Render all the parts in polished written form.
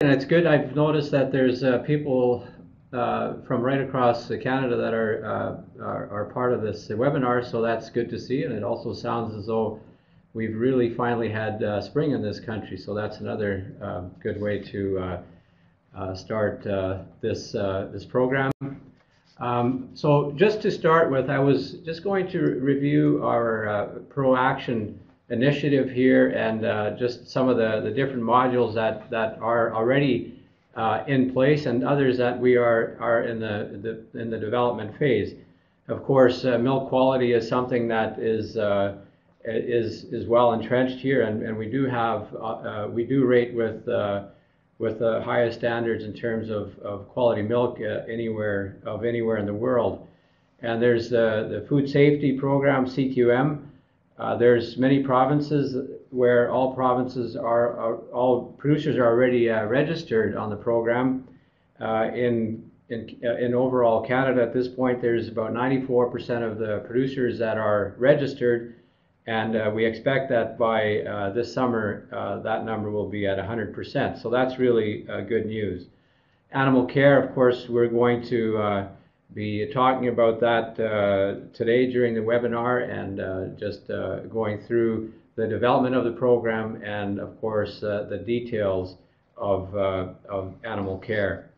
And it's good. I've noticed that there's people from right across Canada that are part of this webinar, so that's good to see. And it also sounds as though we've really finally had spring in this country, so that's another good way to start this program. So just to start with, I was just going to review our proAction initiative here and just some of the different modules that are already in place and others that we are in the development phase. Of course, milk quality is something that is well entrenched here, and we do rate with the highest standards in terms of quality milk anywhere in the world. And there's the food safety program, CQM. There's many provinces where all producers are already registered on the program. In overall Canada at this point, there's about 94% of the producers that are registered, and we expect that by this summer that number will be at 100%. So that's really good news. Animal care, of course, we're going to be talking about that today during the webinar, and just going through the development of the program and, of course, the details of animal care.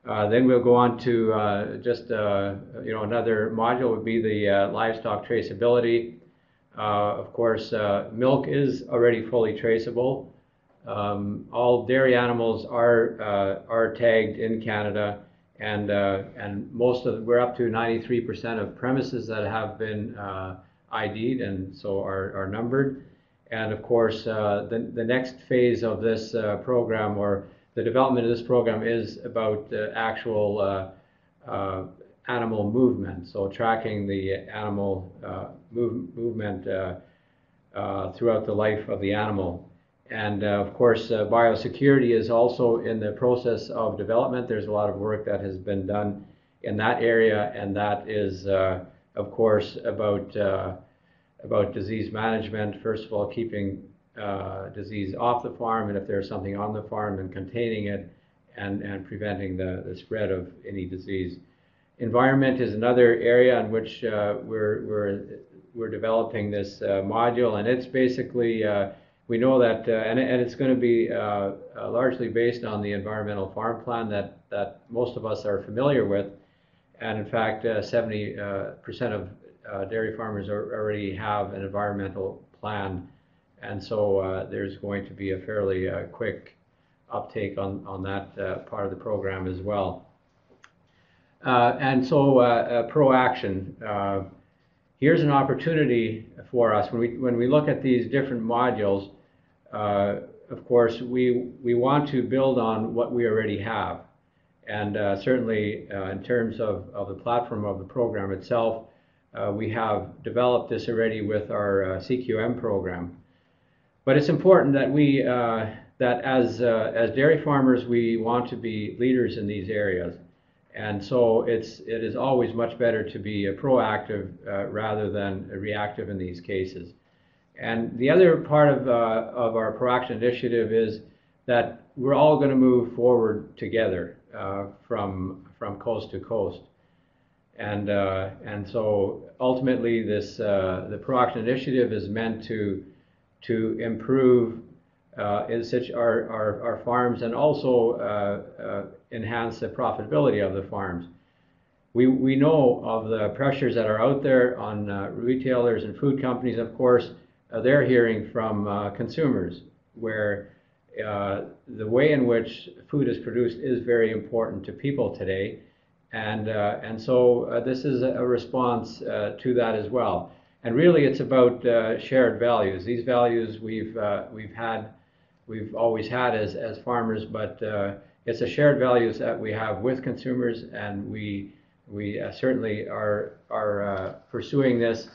Then we'll go on to just another module would be the livestock traceability. Of course, milk is already fully traceable. All dairy animals are tagged in Canada, and we're up to 93% of premises that have been ID'd and so are numbered. And of course, the next phase of this program, or the development of this program, is about actual animal movement, so tracking the animal movement throughout the life of the animal. And of course, biosecurity is also in the process of development. There's a lot of work that has been done in that area, and that is, of course, about disease management. First of all, keeping disease off the farm, and if there's something on the farm, and containing it and preventing the spread of any disease. Environment is another area in which we're developing this module, and it's basically we know that and it's going to be largely based on the environmental farm plan that most of us are familiar with, and in fact 70% of dairy farmers already have an environmental plan, and so there's going to be a fairly quick uptake on that part of the program as well. And so proAction. Here's an opportunity for us when we look at these different modules. Of course, we want to build on what we already have, and certainly in terms of the platform of the program itself, we have developed this already with our CQM program. But it's important that we that as dairy farmers, we want to be leaders in these areas. And so it is always much better to be proactive rather than reactive in these cases. And the other part of our proAction initiative is that we're all going to move forward together from coast to coast. And so ultimately the proAction initiative is meant to improve our farms, and also enhance the profitability of the farms. We know of the pressures that are out there on retailers and food companies. Of course, they're hearing from consumers, where the way in which food is produced is very important to people today, and so this is a response to that as well. And really, it's about shared values. These values we've always had as farmers, but it's a shared values that we have with consumers, and we certainly are pursuing this,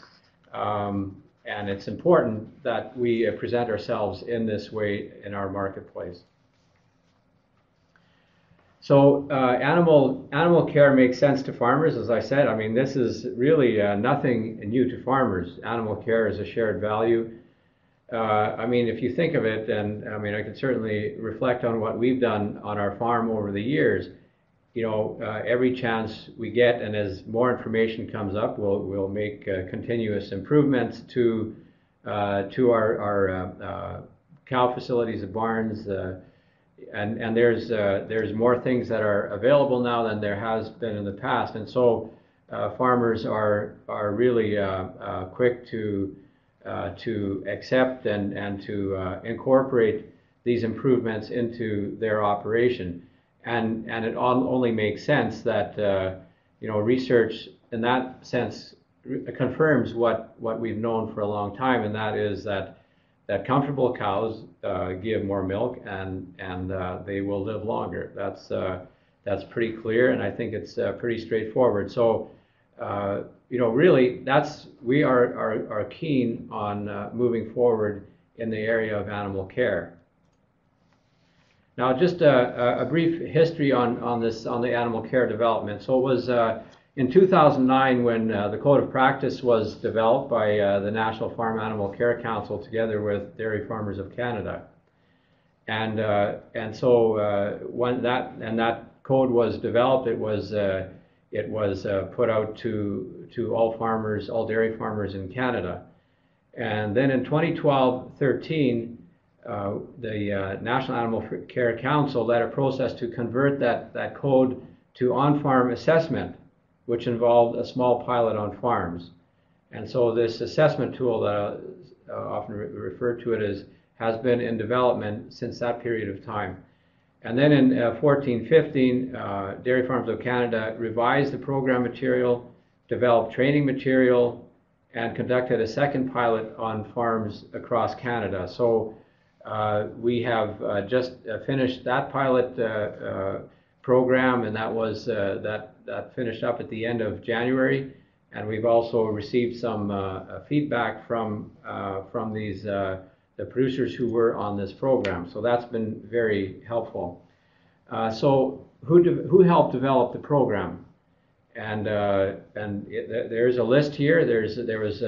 and it's important that we present ourselves in this way in our marketplace. So animal care makes sense to farmers, as I said. I mean, this is really nothing new to farmers. Animal care is a shared value. I mean, if you think of it, and I mean, I can certainly reflect on what we've done on our farm over the years. Every chance we get, and as more information comes up, we'll make continuous improvements to our cow facilities, the barns, and there's more things that are available now than there has been in the past, and so farmers are really quick to accept and to incorporate these improvements into their operation. And it only makes sense that research in that sense confirms what we've known for a long time, and that is that comfortable cows give more milk and they will live longer. That's pretty clear, and I think it's pretty straightforward. So really we are keen on moving forward in the area of animal care. Now, just a brief history on the animal care development. So it was in 2009 when the Code of Practice was developed by the National Farm Animal Care Council together with Dairy Farmers of Canada, and so when that code was developed, it was put out to all farmers, all dairy farmers in Canada, and then in 2012-13. The National Animal Care Council led a process to convert that code to on-farm assessment, which involved a small pilot on farms. And so this assessment tool that I often refer to it as has been in development since that period of time. And then in 14-15, Dairy Farmers of Canada revised the program material, developed training material, and conducted a second pilot on farms across Canada. So we have just finished that pilot program, and that was that finished up at the end of January. And we've also received some feedback from these the producers who were on this program. So that's been very helpful. So who helped develop the program? And there's a list here. There was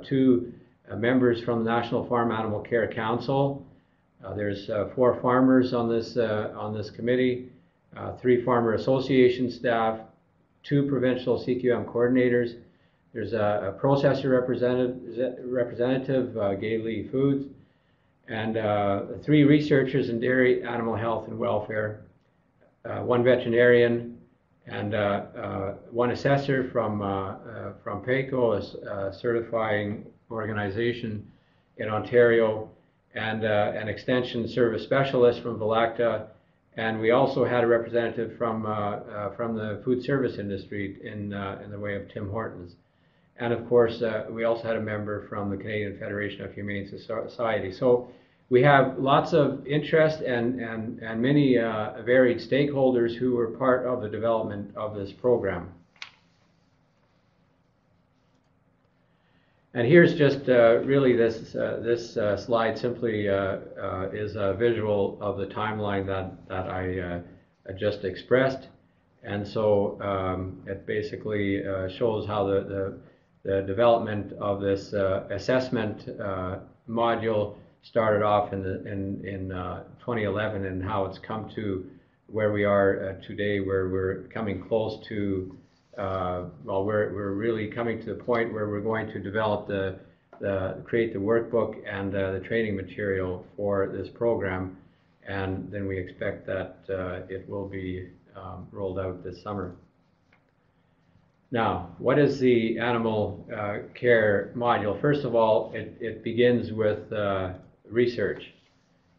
two members from the National Farm Animal Care Council. There's 4 farmers on this committee, 3 farmer association staff, 2 provincial CQM coordinators. There's a processor representative, Gailey Foods, and 3 researchers in dairy, animal health, and welfare, 1 veterinarian, and 1 assessor from PACO, a certifying organization in Ontario, and an extension service specialist from Velacta, and we also had a representative from the food service industry in the way of Tim Hortons, and of course we also had a member from the Canadian Federation of Humane Society. So we have lots of interest and many varied stakeholders who were part of the development of this program. And here's just really this slide simply is a visual of the timeline that I just expressed, and so it basically shows how the development of this assessment module started off in 2011, and how it's come to where we are today, where we're coming close to. Well, we're really coming to the point where we're going to develop create the workbook and the training material for this program, and then we expect that it will be rolled out this summer. Now, what is the animal care module? First of all, it begins with research,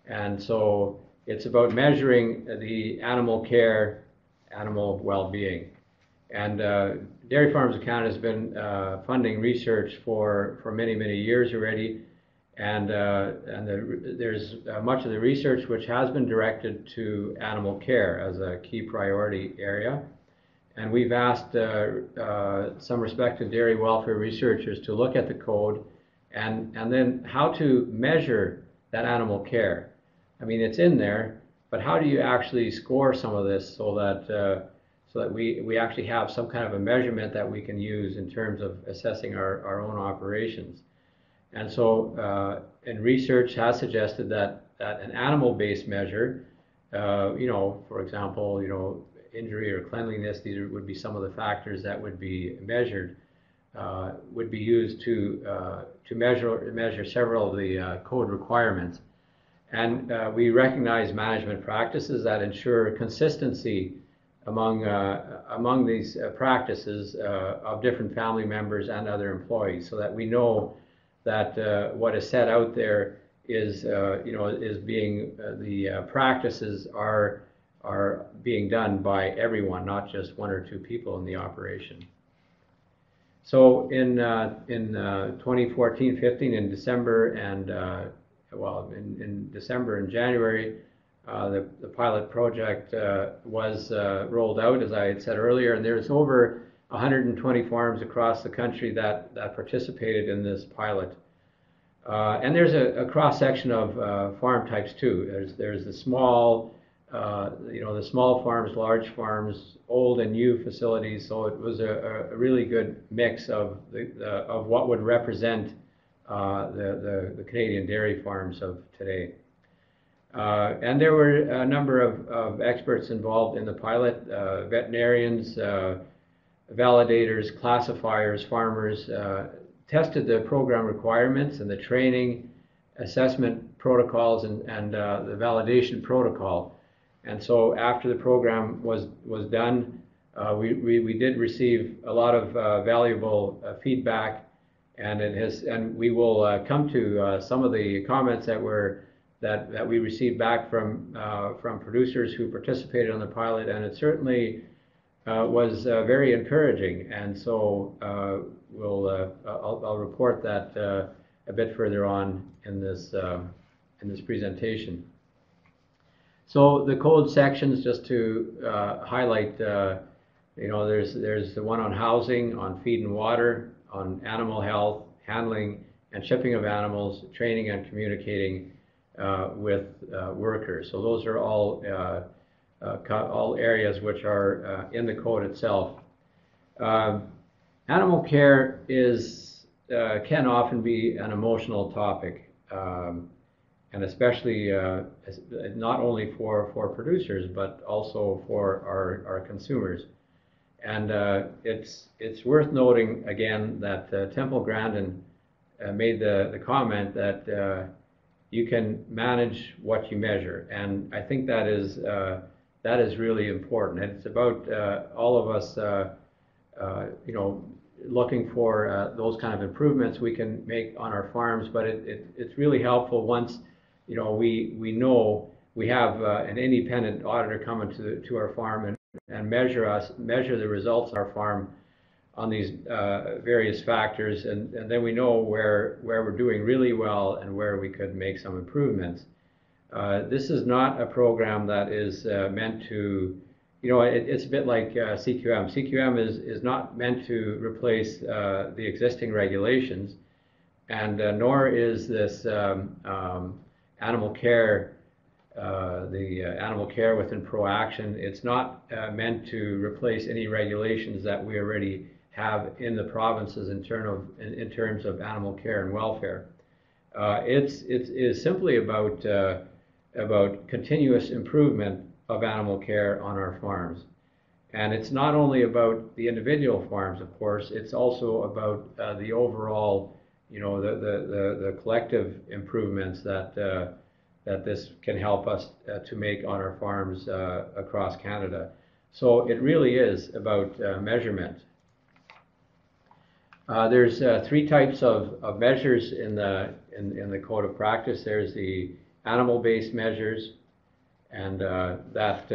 and so it's about measuring the animal care, animal well-being. And Dairy Farmers of Canada has been funding research for many years already, and there's much of the research which has been directed to animal care as a key priority area. And we've asked some respected dairy welfare researchers to look at the code and then how to measure that animal care. I mean, it's in there, but how do you actually score some of this so that we actually have some kind of a measurement that we can use in terms of assessing our own operations. And so, and research has suggested that an animal-based measure, for example, injury or cleanliness, these would be some of the factors that would be measured, would be used to measure several of the code requirements. And we recognize management practices that ensure consistency among these practices of different family members and other employees, so that we know that what is set out there is being the practices are being done by everyone, not just one or two people in the operation. So in 2014-15, in December and in December and January, the pilot project was rolled out, as I had said earlier, and there's over 120 farms across the country that participated in this pilot. And there's a cross section of farm types too. There's the small, the small farms, large farms, old and new facilities. So it was a really good mix of what would represent the Canadian dairy farms of today. And there were a number of experts involved in the pilot, veterinarians, validators, classifiers, farmers, tested the program requirements and the training, assessment protocols, and the validation protocol. And so after the program was done, we did receive a lot of valuable feedback, and we will come to some of the comments that we received back from producers who participated on the pilot, and it certainly was very encouraging. And so I'll report that a bit further on in this presentation. So the code sections, just to highlight, there's the one on housing, on feed and water, on animal health, handling and shipping of animals, training and communicating with workers. So those are all areas which are in the code itself. Animal care can often be an emotional topic, and especially not only for producers but also for our consumers. And it's worth noting again that Temple Grandin made the comment that you can manage what you measure, and I think that is really important. And it's about all of us, looking for those kind of improvements we can make on our farms. But it's really helpful once we know we have an independent auditor coming to our farm and measure the results of our farm on these various factors, and then we know where we're doing really well and where we could make some improvements. This is not a program that is meant to, it's a bit like CQM. CQM is not meant to replace the existing regulations, and nor is this animal care, the animal care within proAction. It's not meant to replace any regulations that we already have in the provinces in terms of animal care and welfare. It is simply about continuous improvement of animal care on our farms. And it's not only about the individual farms, of course, it's also about the overall, the collective improvements that this can help us to make on our farms across Canada. So it really is about measurement. There's three types of measures in the code of practice. There's the animal-based measures, and that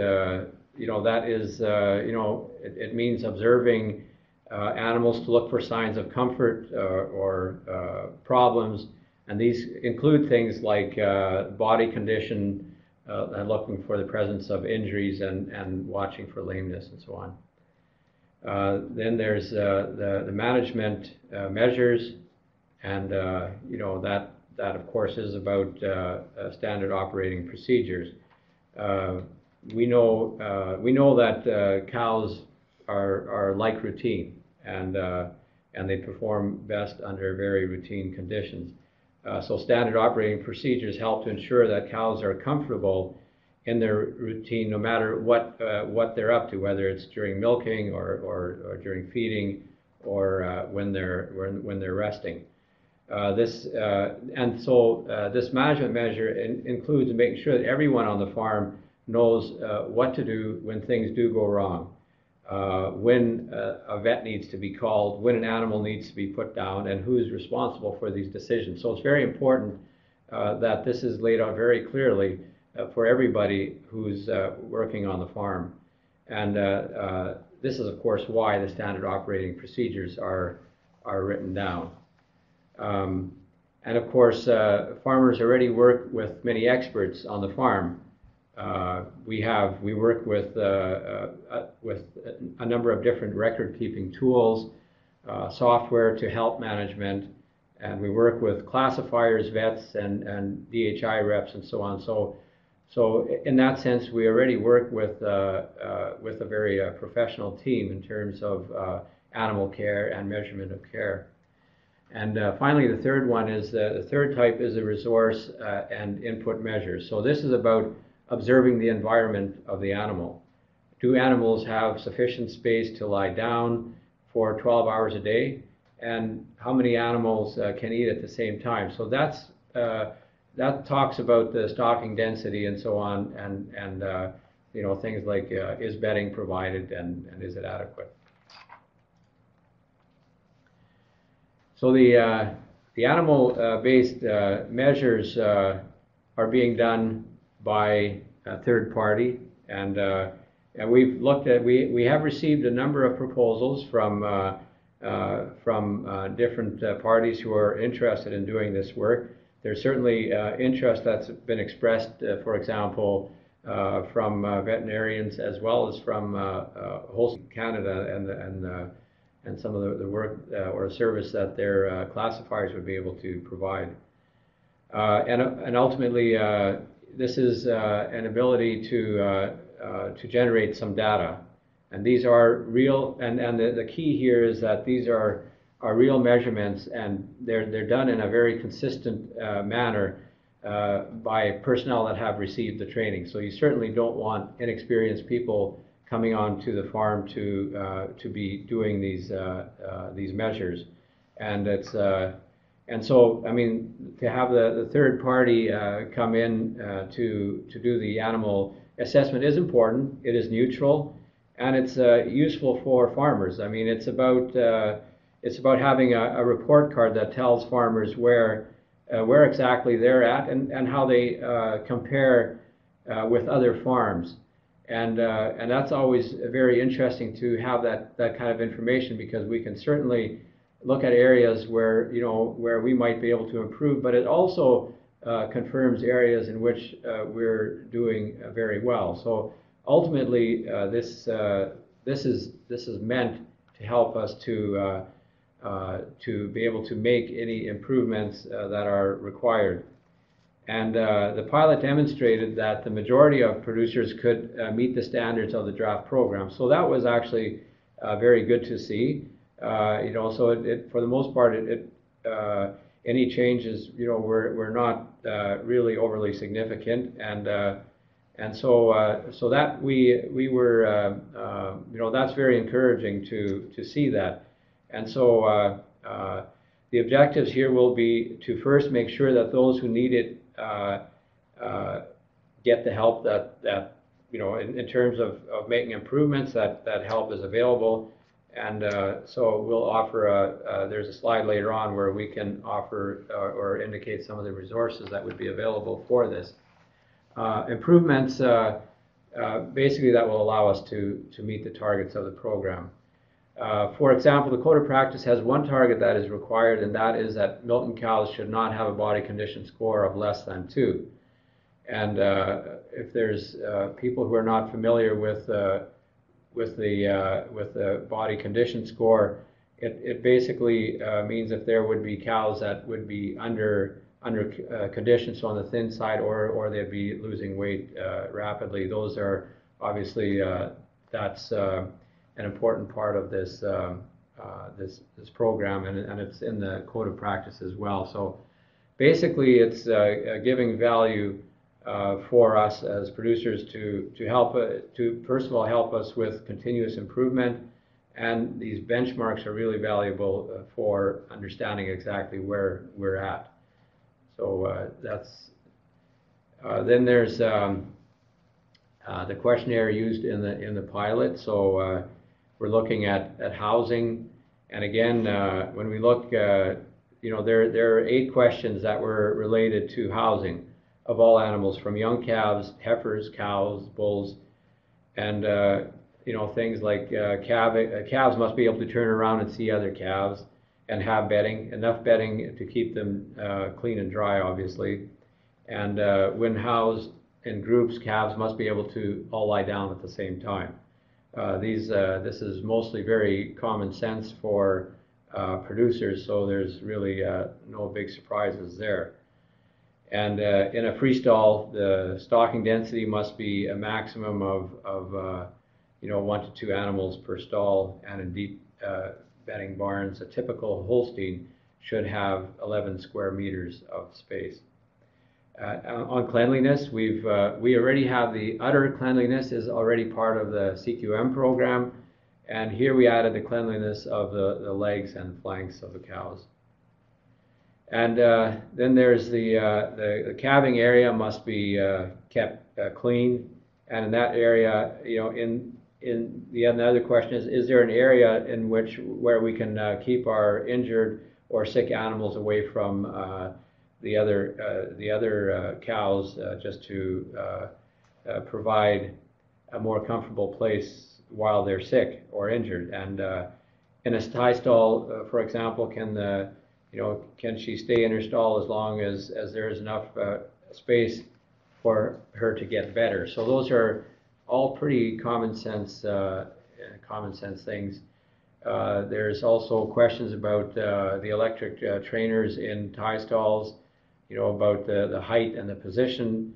is it means observing animals to look for signs of comfort or problems, and these include things like body condition, and looking for the presence of injuries and watching for lameness and so on. Then there's the management measures, and that of course is about standard operating procedures. We know that cows are like routine, and they perform best under very routine conditions. So standard operating procedures help to ensure that cows are comfortable in their routine, no matter what they're up to, whether it's during milking or during feeding or when they're resting. This management measure includes making sure that everyone on the farm knows what to do when things do go wrong, when a vet needs to be called, when an animal needs to be put down, and who's responsible for these decisions. So it's very important that this is laid out very clearly for everybody who's working on the farm. And this is, of course, why the standard operating procedures are written down. And of course, farmers already work with many experts on the farm. We work with a number of different record-keeping tools, software to help management, and we work with classifiers, vets, and DHI reps, and so on. So in that sense, we already work with a very professional team in terms of animal care and measurement of care. And finally, the third one is the third type is a resource and input measures. So this is about observing the environment of the animal. Do animals have sufficient space to lie down for 12 hours a day? And how many animals can eat at the same time? So that talks about the stocking density and so on, and things like is bedding provided and is it adequate? So the animal-based measures are being done by a third party, and we've looked at. We have received a number of proposals from different parties who are interested in doing this work. There's certainly interest that's been expressed, for example, from veterinarians as well as from Wholesome Canada and some of the work or service that their classifiers would be able to provide. And ultimately, this is an ability to generate some data. And these are real, and the key here is that these are real measurements, and they're done in a very consistent manner by personnel that have received the training. So you certainly don't want inexperienced people coming onto the farm to be doing these measures, and it's and so I mean to have the third party come in to do the animal assessment is important. It is neutral, and it's useful for farmers. I mean it's about having a report card that tells farmers where exactly they're at and how they compare with other farms. And that's always very interesting to have that kind of information, because we can certainly look at areas where we might be able to improve, but it also confirms areas in which we're doing very well. So ultimately, this is meant to help us to be able to make any improvements that are required. And the pilot demonstrated that the majority of producers could meet the standards of the draft program. So that was actually very good to see. So it for the most part, any changes, were not really overly significant, and so that we were, that's very encouraging to see that. And so the objectives here will be to first make sure that those who need it get the help that in terms of making improvements, that help is available. And so we'll offer there's a slide later on where we can offer or indicate some of the resources that would be available for this. Improvements basically that will allow us to meet the targets of the program. For example, the Code of Practice has one target that is required, and that is that milking cows should not have a body condition score of less than 2. And if there's people who are not familiar with the body condition score, it basically means if there would be cows that would be under conditions on the thin side, or they'd be losing weight rapidly. Those are obviously that's an important part of this this program, and it's in the Code of Practice as well. So basically it's giving value for us as producers to help to first of all help us with continuous improvement, and these benchmarks are really valuable for understanding exactly where we're at. So that's then there's the questionnaire used in the pilot. So we're looking at housing, and again, when we look, you know, there are 8 questions that were related to housing of all animals, from young calves, heifers, cows, bulls, and you know, things like calves must be able to turn around and see other calves and have bedding, enough bedding to keep them clean and dry, obviously. And when housed in groups, calves must be able to all lie down at the same time. This is mostly very common sense for producers, so there's really no big surprises there. And in a free stall, the stocking density must be a maximum of you know, 1 to 2 animals per stall, and in deep bedding barns, a typical Holstein should have 11 square meters of space. On cleanliness, we already have the udder cleanliness is already part of the CQM program, and here we added the cleanliness of the legs and flanks of the cows. And then there's the calving area must be kept clean, and in that area, you know, another question is there an area in where we can keep our injured or sick animals away from the other cows, just to provide a more comfortable place while they're sick or injured. And in a tie stall, for example, can she stay in her stall as long as there is enough space for her to get better? So those are all pretty common sense things. There's also questions about the electric trainers in tie stalls. You know, about the height and the position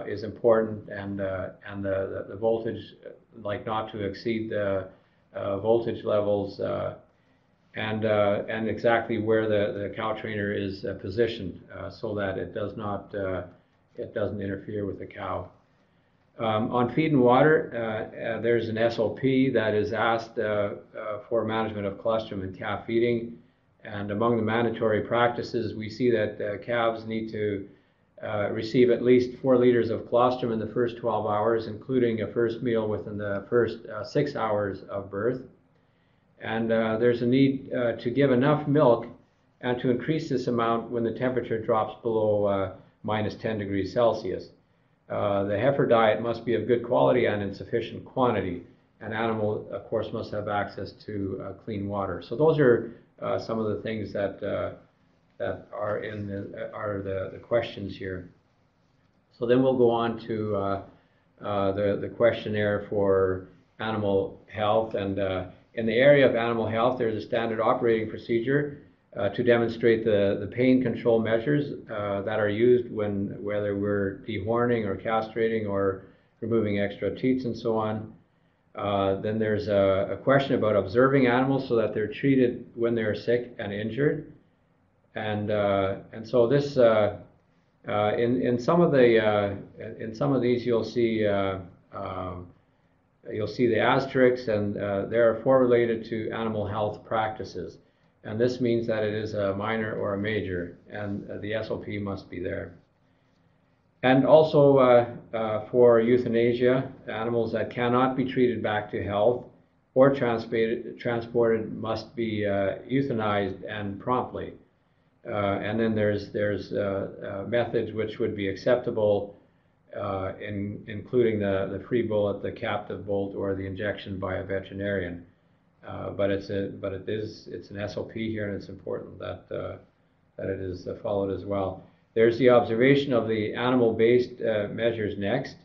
is important, and the voltage, like not to exceed the voltage levels, and exactly where the cow trainer is positioned, so that it doesn't interfere with the cow. On feed and water, there's an SOP that is asked for management of colostrum and calf feeding. And among the mandatory practices, we see that calves need to receive at least 4 liters of colostrum in the first 12 hours, including a first meal within the first 6 hours of birth. And there's a need to give enough milk and to increase this amount when the temperature drops below minus 10 degrees Celsius. The heifer diet must be of good quality and in sufficient quantity. An animal, of course, must have access to clean water. So those are some of the things that are the questions here. So then we'll go on to the questionnaire for animal health. And in the area of animal health, there's a standard operating procedure to demonstrate the pain control measures that are used whether we're dehorning or castrating or removing extra teats and so on. Then there's a question about observing animals so that they're treated when they're sick and injured, and so this in some of these you'll see the asterisks, and there are 4 related to animal health practices, and this means that it is a minor or a major, and the SOP must be there. And also for euthanasia, animals that cannot be treated back to health or transported must be euthanized and promptly. And then there's methods which would be acceptable, including the free bullet, the captive bolt, or the injection by a veterinarian. But it's an SOP here, and it's important that it is followed as well. There's the observation of the animal-based measures next.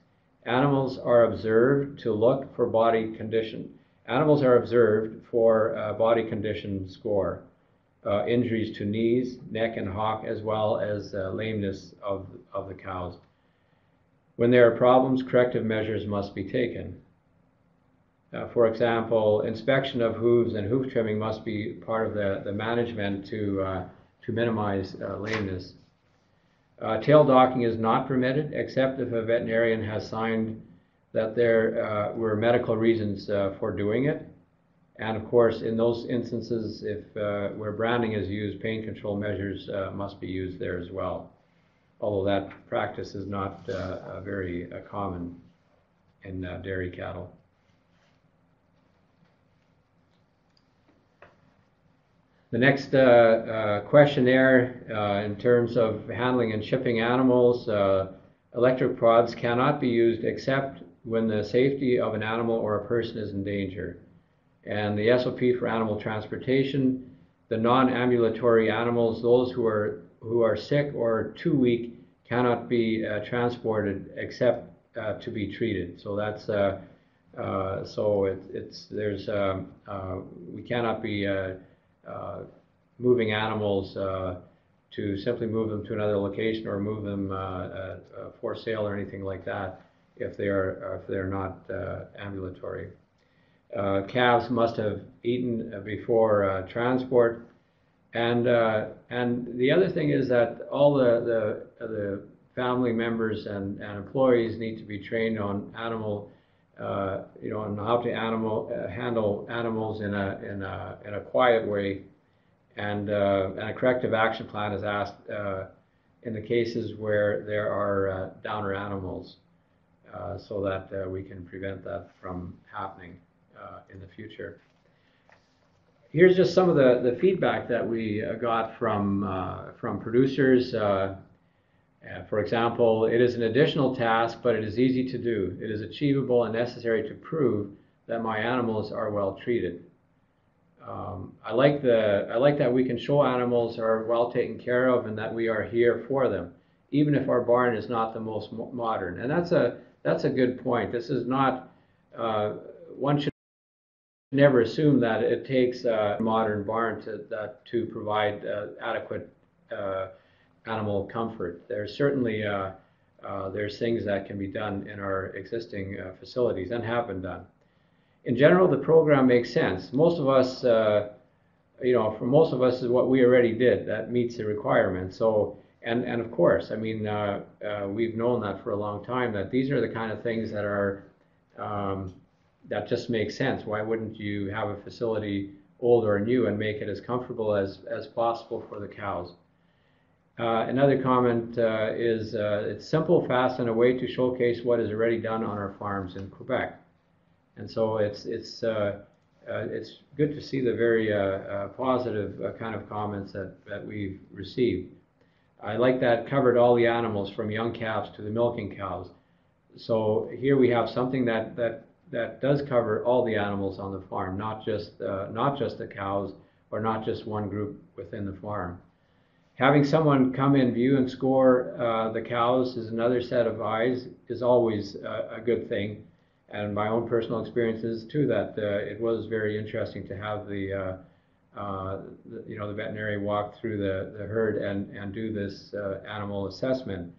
Animals are observed to look for body condition. Animals are observed for body condition score, injuries to knees, neck, and hock, as well as lameness of the cows. When there are problems, corrective measures must be taken. For example, inspection of hooves and hoof trimming must be part of the management to minimize lameness. Tail docking is not permitted except if a veterinarian has signed that there were medical reasons for doing it. And of course, in those instances, if where branding is used, pain control measures must be used there as well. Although that practice is not very common in dairy cattle. The next questionnaire in terms of handling and shipping animals, electric prods cannot be used except when the safety of an animal or a person is in danger. And the SOP for animal transportation, the non-ambulatory animals, those who are sick or too weak, cannot be transported except to be treated. So that's we cannot be moving animals to simply move them to another location or move them for sale or anything like that if they're not ambulatory. Calves must have eaten before transport, and the other thing is that all the family members and employees need to be trained on animal, on how to handle animals in a quiet way, and a corrective action plan is asked in the cases where there are downer animals, so that we can prevent that from happening in the future. Here's just some of the feedback that we got from producers. For example, it is an additional task, but it is easy to do. It is achievable and necessary to prove that my animals are well treated. I like that we can show animals are well taken care of and that we are here for them, even if our barn is not the most modern. And that's a good point. This is not one should never assume that it takes a modern barn to provide adequate animal comfort. There's certainly there's things that can be done in our existing facilities and have been done. In general, the program makes sense. Most of us, for most of us, is what we already did. That meets the requirements. So, and of course, I mean, we've known that for a long time. That these are the kind of things that are that just make sense. Why wouldn't you have a facility, old or new, and make it as comfortable as possible for the cows? Another comment is it's simple, fast, and a way to showcase what is already done on our farms in Quebec. And so it's good to see the very positive kind of comments that we've received. I like that covered all the animals from young calves to the milking cows. So here we have something that does cover all the animals on the farm, not just the cows or not just one group within the farm. Having someone come in, view and score the cows is another set of eyes, is always a good thing. And my own personal experiences too, that it was very interesting to have the veterinary walk through the herd and do this animal assessment,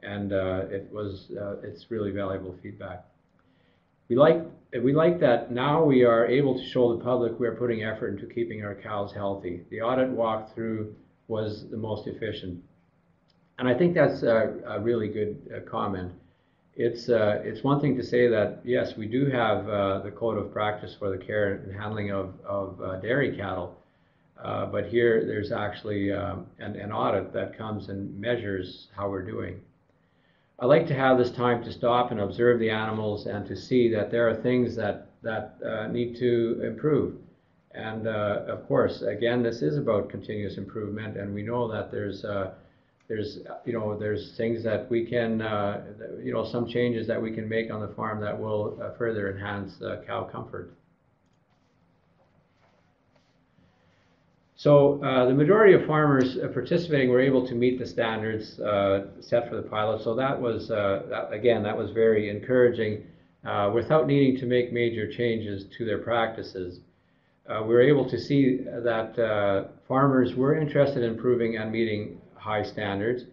and it's really valuable feedback. We like that now we are able to show the public we are putting effort into keeping our cows healthy. The audit walkthrough was the most efficient, and I think that's a really good comment. It's one thing to say that yes, we do have the code of practice for the care and handling of dairy cattle, but here there's actually an audit that comes and measures how we're doing. I like to have this time to stop and observe the animals and to see that there are things that need to improve. And of course, again, this is about continuous improvement, and we know that there's things that we can, some changes that we can make on the farm that will further enhance cow comfort. So the majority of farmers participating were able to meet the standards set for the pilot. So that was, that was very encouraging without needing to make major changes to their practices. We were able to see that farmers were interested in improving and meeting high standards,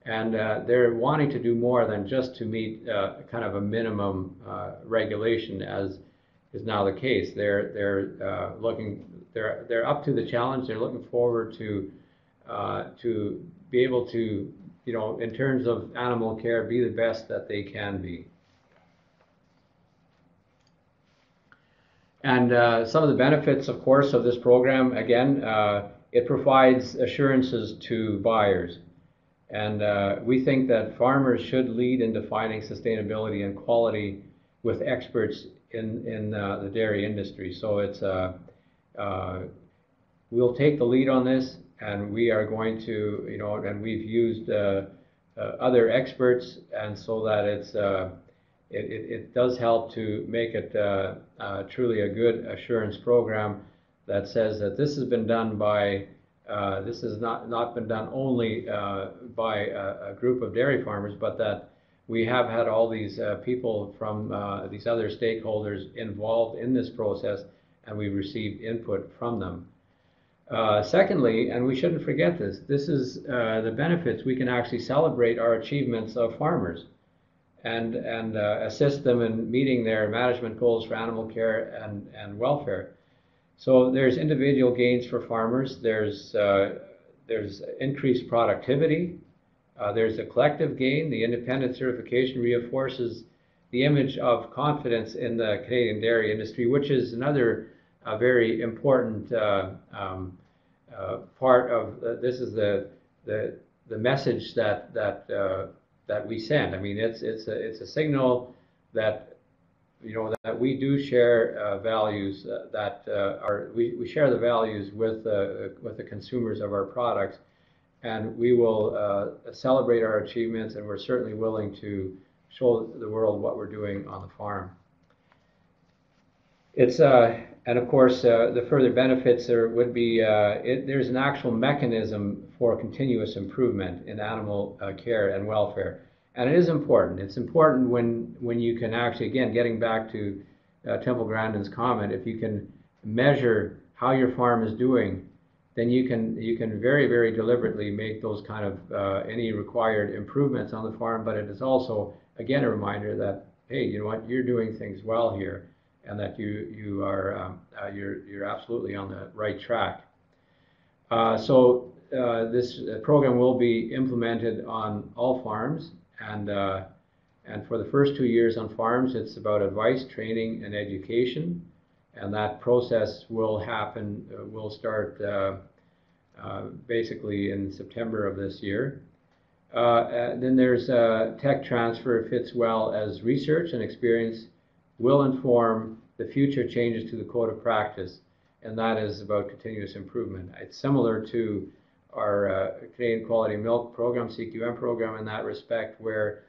and they're wanting to do more than just to meet kind of a minimum regulation, as is now the case. They're looking. They're up to the challenge. They're looking forward to be able to in terms of animal care, be the best that they can be. And some of the benefits, of course, of this program, again, it provides assurances to buyers. And we think that farmers should lead in defining sustainability and quality with experts in the dairy industry. So it's we'll take the lead on this, and we are going to, and we've used other experts, and so that it does help to make it truly a good assurance program that says that this has been done by, this has not been done only by a group of dairy farmers, but that we have had all these people from these other stakeholders involved in this process, and we've received input from them. Secondly, and we shouldn't forget this, this is the benefits. We can actually celebrate our achievements of farmers and assist them in meeting their management goals for animal care and welfare. So there's individual gains for farmers, there's increased productivity, there's a collective gain. The independent certification reinforces the image of confidence in the Canadian dairy industry, which is another very important part of this is the message that we send. I mean, it's a signal that that we do share values that we share the values with the consumers of our products, and we will celebrate our achievements, and we're certainly willing to show the world what we're doing on the farm. It's and of course the further benefits there would be there's an actual mechanism for continuous improvement in animal care and welfare, and it is important. It's important when you can actually, again, getting back to Temple Grandin's comment, if you can measure how your farm is doing, then you can very, very deliberately make those kind of any required improvements on the farm. But it is also, again, a reminder that, hey, you know what, you're doing things well here, and that you're absolutely on the right track. So this program will be implemented on all farms, and for the first 2 years on farms, it's about advice, training, and education, and that process will happen. Will start basically in September of this year. Then there's tech transfer fits well as research and experience will inform the future changes to the code of practice, and that is about continuous improvement. It's similar to our Canadian Quality Milk Program, CQM program, in that respect, where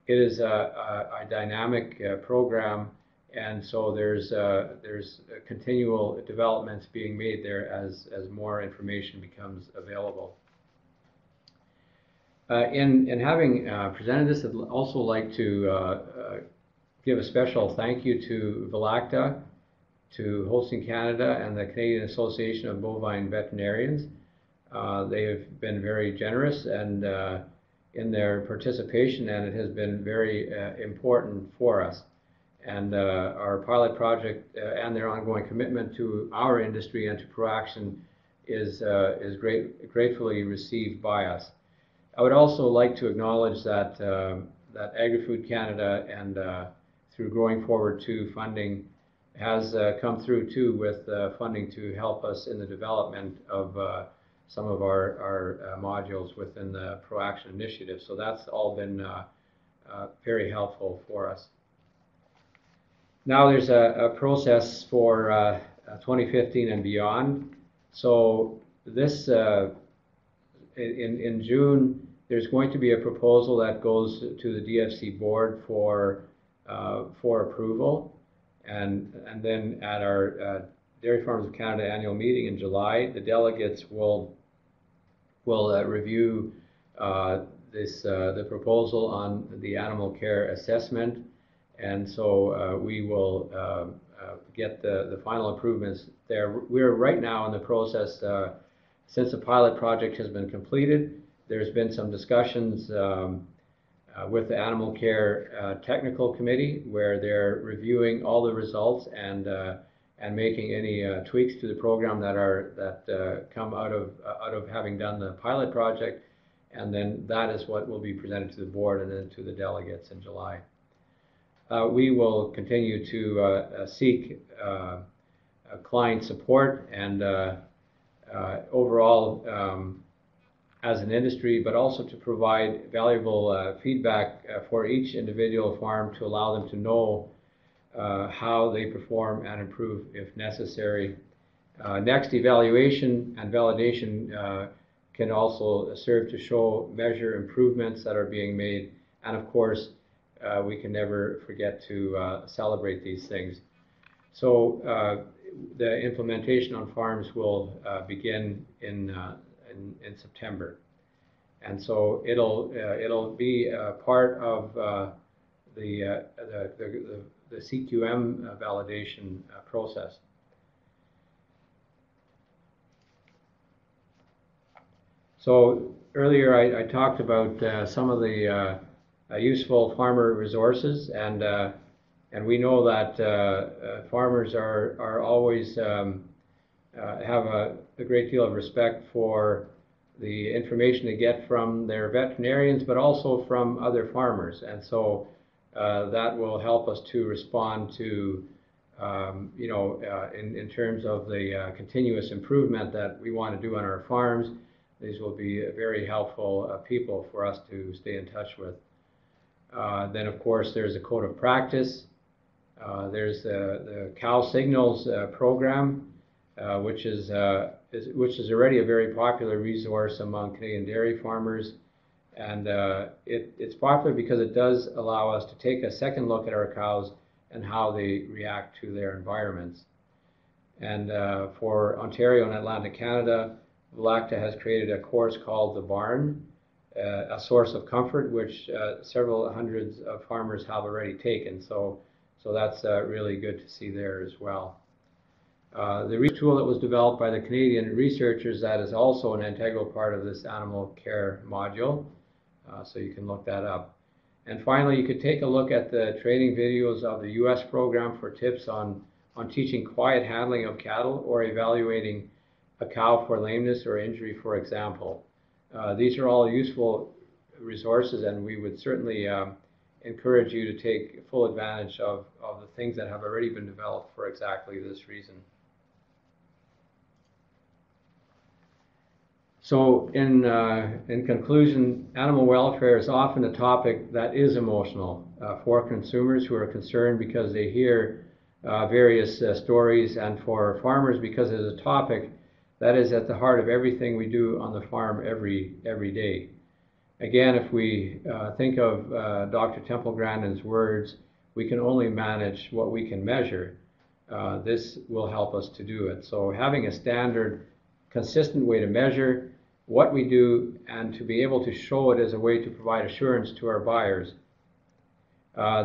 it is a dynamic program, and so there's continual developments being made there as more information becomes available. In having presented this, I'd also like to give a special thank you to Velacta, to Holstein Canada, and the Canadian Association of Bovine Veterinarians. They have been very generous and in their participation, and it has been very important for us. And our pilot project and their ongoing commitment to our industry and to proAction is gratefully received by us. I would also like to acknowledge that Agri-Food Canada and through Growing Forward 2 funding has come through too with funding to help us in the development of some of our modules within the proAction initiative. So that's all been very helpful for us. Now there's a process for 2015 and beyond. So this in June, there's going to be a proposal that goes to the DFC board for approval, and then at our Dairy Farmers of Canada annual meeting in July, the delegates will review the proposal on the animal care assessment, and so we will get the final improvements there. We're right now in the process, since the pilot project has been completed, there's been some discussions with the Animal Care Technical Committee, where they're reviewing all the results and making any tweaks to the program that come out of having done the pilot project. and then that is what will be presented to the board and then to the delegates in July. We will continue to seek client support and overall as an industry, but also to provide valuable feedback for each individual farm to allow them to know how they perform and improve if necessary. Next, evaluation and validation can also serve to measure improvements that are being made, and of course we can never forget to celebrate these things. So the implementation on farms will begin in September, and so it'll be part of the CQM validation process. So earlier I talked about some of the useful farmer resources, and we know that farmers are always have a great deal of respect for the information they get from their veterinarians, but also from other farmers, and so that will help us to respond to in terms of the continuous improvement that we want to do on our farms. These will be very helpful people for us to stay in touch with. Then, of course, there's a code of practice. There's the Cow Signals program, which is already a very popular resource among Canadian dairy farmers, and it's popular because it does allow us to take a second look at our cows and how they react to their environments. And for Ontario and Atlantic Canada, VLACTA has created a course called The Barn, a source of comfort, which several hundreds of farmers have already taken. So that's really good to see there as well. The research tool that was developed by the Canadian researchers, that is also an integral part of this animal care module, so you can look that up. And finally, you could take a look at the training videos of the US program for tips on teaching quiet handling of cattle or evaluating a cow for lameness or injury, for example. These are all useful resources, and we would certainly encourage you to take full advantage of the things that have already been developed for exactly this reason. So in conclusion, animal welfare is often a topic that is emotional for consumers who are concerned because they hear various stories, and for farmers because it is a topic that is at the heart of everything we do on the farm every day. Again, if we think of Dr. Temple-Grandin's words, we can only manage what we can measure. This will help us to do it. So having a standard, consistent way to measure what we do and to be able to show it as a way to provide assurance to our buyers.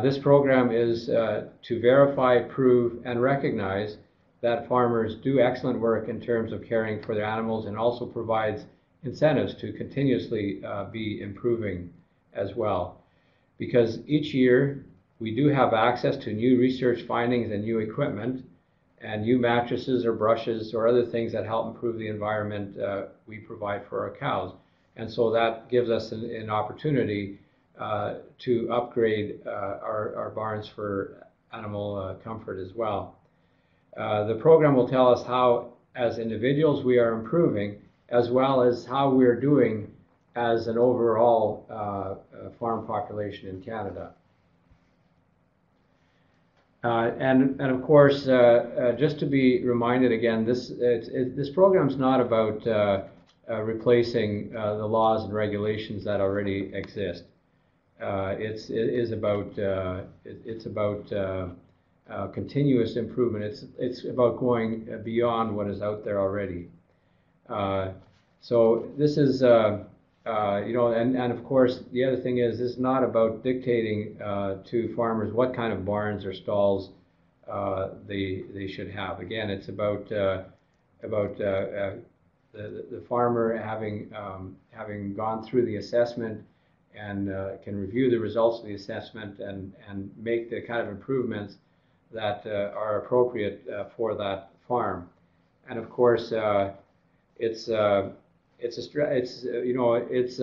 This program is to verify, prove, and recognize that farmers do excellent work in terms of caring for their animals, and also provides incentives to continuously be improving as well. Because each year we do have access to new research findings and new equipment, and new mattresses or brushes or other things that help improve the environment we provide for our cows. And so that gives us an opportunity to upgrade our barns for animal comfort as well. The program will tell us how, as individuals, we are improving, as well as how we're doing as an overall farm population in Canada. And of course, just to be reminded again, this program is not about replacing the laws and regulations that already exist. It's about continuous improvement. It's about going beyond what is out there already. So this is, and of course, the other thing is, this is not about dictating to farmers what kind of barns or stalls they should have. Again, it's about the farmer having gone through the assessment and can review the results of the assessment and make the kind of improvements that are appropriate for that farm. And of course, it's it's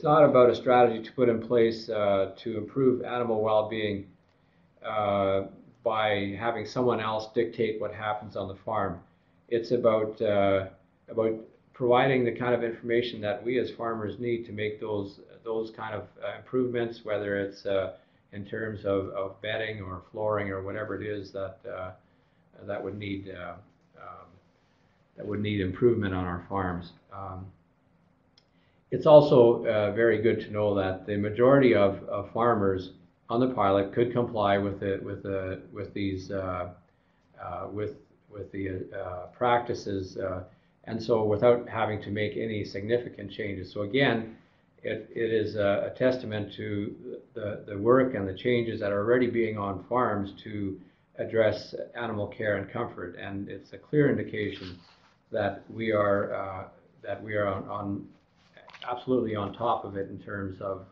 not about a strategy to put in place to improve animal well-being by having someone else dictate what happens on the farm. It's about providing the kind of information that we as farmers need to make those kind of improvements, whether it's in terms of bedding or flooring or whatever it is that would need improvement on our farms. It's also very good to know that the majority of farmers on the pilot could comply with these practices, and so without having to make any significant changes. So again, it is a testament to the work and the changes that are already being on farms to address animal care and comfort, and it's a clear indication that we are absolutely on top of it in terms of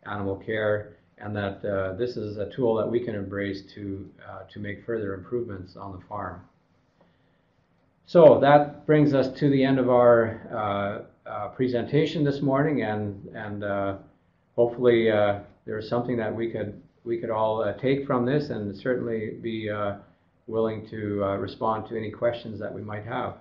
animal care, and that this is a tool that we can embrace to make further improvements on the farm. So that brings us to the end of our presentation this morning, and hopefully there's something that we could all take from this, and certainly be willing to respond to any questions that we might have.